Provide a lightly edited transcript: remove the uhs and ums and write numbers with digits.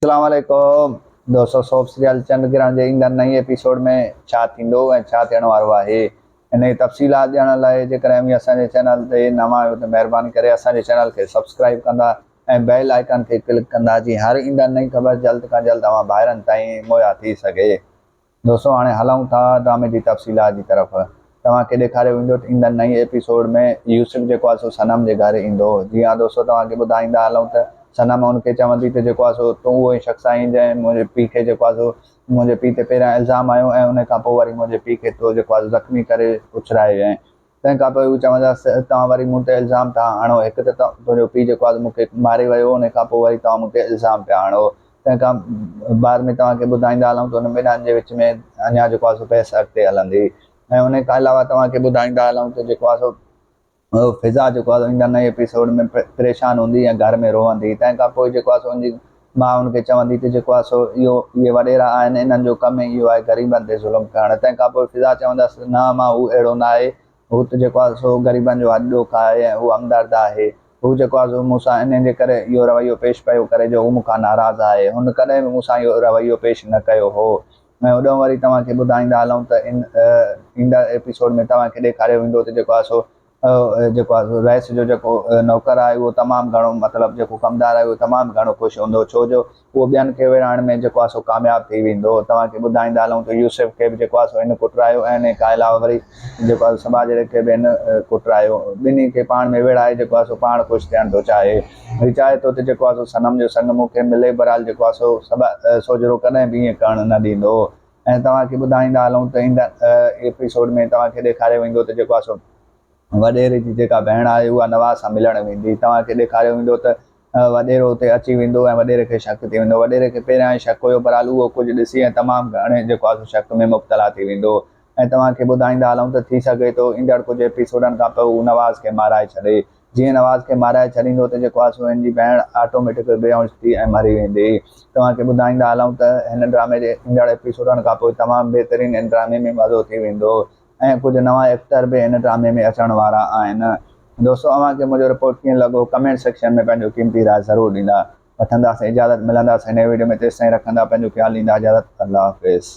अस्सलामुअलैकुम दोस्तों, soap serial चंद ग्रहण जे ईंदड़ नई एपिसोड में छा थींदो ऐं छा थियण वारो आहे इन जी तफ़सीलात ॼाणण लाइ जेकॾहिं बि असांजे चैनल ते नवां आहियो त महिरबानी करे असांजे चैनल खे सब्सक्राइब कंदा ऐं बेल आइकन खे क्लिक कंदा जीअं हर ईंदड़ नई ख़बर जल्द खां जल्द तव्हां ॿाहिरनि ताईं मुहैया थी सघे। दोस्तों हाणे हलूं था ड्रामे जी तफ़सीलात जी तरफ़। तव्हांखे ॾेखारियो वेंदो त ईंदड़ नई एपिसोड में यूसुफ जेको आहे सो सनम जे घर ईंदो। जीअं दोस्तों तव्हांखे ॿुधाईंदा हलूं त सनम हुनखे चवंदी त जेको आहे सो तूं उहो ई शख़्स आहीं जंहिं मुंहिंजे पीउ खे जेको आहे सो मुंहिंजे पीउ ते पहिरियां इल्ज़ाम आयो ऐं उन खां पोइ वरी मुंहिंजे पीउ खे तो जेको आहे ज़ख़्मी करे उछराए विया। तंहिं खां पोइ हू चवंदासीं तव्हां वरी मूं ते इल्ज़ाम था आणो, हिकु त तुंहिंजो पीउ जेको आहे मूंखे मारे वियो, उन खां पोइ वरी तव्हां मूं ते इल्ज़ाम पिया आणो। तंहिं खां बाद में तव्हांखे ॿुधाईंदा हलूं त हुन ॿिन्हिनि जे विच में अञा जेको आहे सो बहस अॻिते हलंदी। ऐं उन खां अलावा तव्हांखे ॿुधाईंदा हलूं त जेको आहे सो फिज़ा जेको आहे ईंदड़ नए एपिसोड में परेशान हूंदी ऐं घर में रोअंदी। तंहिं खां पोइ जेको आहे सो उनजी माउ हुनखे चवंदी त जेको आहे सो इहे वॾेरा आहिनि, इन्हनि जो कमु ई इहो आहे ग़रीबनि ते ज़ुल्म करणु। तंहिं खां पोइ फिज़ा चवंदसि न मां हू अहिड़ो न आहे, हू त जेको आहे सो ग़रीबनि जो हॾु ॾोखु आहे ऐं हू हमदर्द आहे। हू जेको आहे सो मूंसां इन जे करे इहो रवैयो पेश पियो करे जो हू मूंखां नाराज़ आहे, हुन कॾहिं बि मूंसां इहो रवैयो पेश न कयो हो। ऐं होॾो वरी तव्हांखे ॿुधाईंदा हलूं त ईंदड़ एपिसोड में तव्हांखे ॾेखारियो वेंदो त जेको आहे सो जेको आहे सो रईस जो जेको नौकर आहे उहो तमामु घणो मतिलबु जेको कमदार आहे उहो तमामु घणो ख़ुशि हूंदो, छो जो उहो ॿियनि खे विढ़ाइण में जेको आहे सो कामयाबु थी वेंदो। तव्हांखे ॿुधाईंदा हलूं त यूसुफ खे बि जेको आहे सो हिन कुटरायो ऐं इन खां अलावा वरी जेको आहे समाज खे बि हिन कुटरायो। ॿिन्ही खे पाण में विढ़ाए जेको आहे सो पाण ख़ुशि थियणु थो चाहे। हीउ चाहे थो त जेको आहे सो सनम जो संग मूंखे मिले, बहरहाल जेको आहे सो सोजरो कॾहिं बि ईअं करणु न ॾींदो। ऐं तव्हांखे ॿुधाईंदा हलूं त ईंदड़ एपिसोड में तव्हांखे ॾेखारियो वेंदो त जेको आहे सो वॾेरे जी जेका भेण आहे उहा नवाज़ सां मिलणु वेंदी। तव्हांखे ॾेखारियो वेंदो त वॾेरो हुते अची वेंदो ऐं वॾेरे खे शक थी वेंदो। वॾेरे खे पहिरियां ई शक हुयो, बहरहाल उहो कुझु ॾिसी ऐं तमामु घणे जेको आहे शक में मुब्तला थी वेंदो। ऐं तव्हांखे ॿुधाईंदा हलूं त थी सघे थो ईंदड़ कुझु एपिसोडनि खां पोइ हू नवाज़ खे माराए छॾे। जीअं नवाज़ खे माराए छॾींदो त जेको आहे सो हिन जी भेण ऑटोमेटिक बेहोश थी ऐं मरी वेंदी। तव्हांखे ॿुधाईंदा हलूं त हिन ड्रामे जे ईंदड़ एपिसोडनि खां पोइ तमामु बहितरीनु हिन ड्रामे में मज़ो थी वेंदो ऐं कुझु नवां एक्टर बि हिन ड्रामे में अचण वारा आहिनि। दोस्तों अव्हांखे मुंहिंजो रिपोर्ट कीअं लॻो कमेंट सेक्शन में पंहिंजो क़ीमती राय ज़रूरु ॾींदा। वठंदासीं इजाज़त, मिलंदासीं हिन वीडियो में, तेसिताईं रखंदा पंहिंजो ख़्यालु, ॾींदा इजाज़त। अल्लाह हाफ़िज़।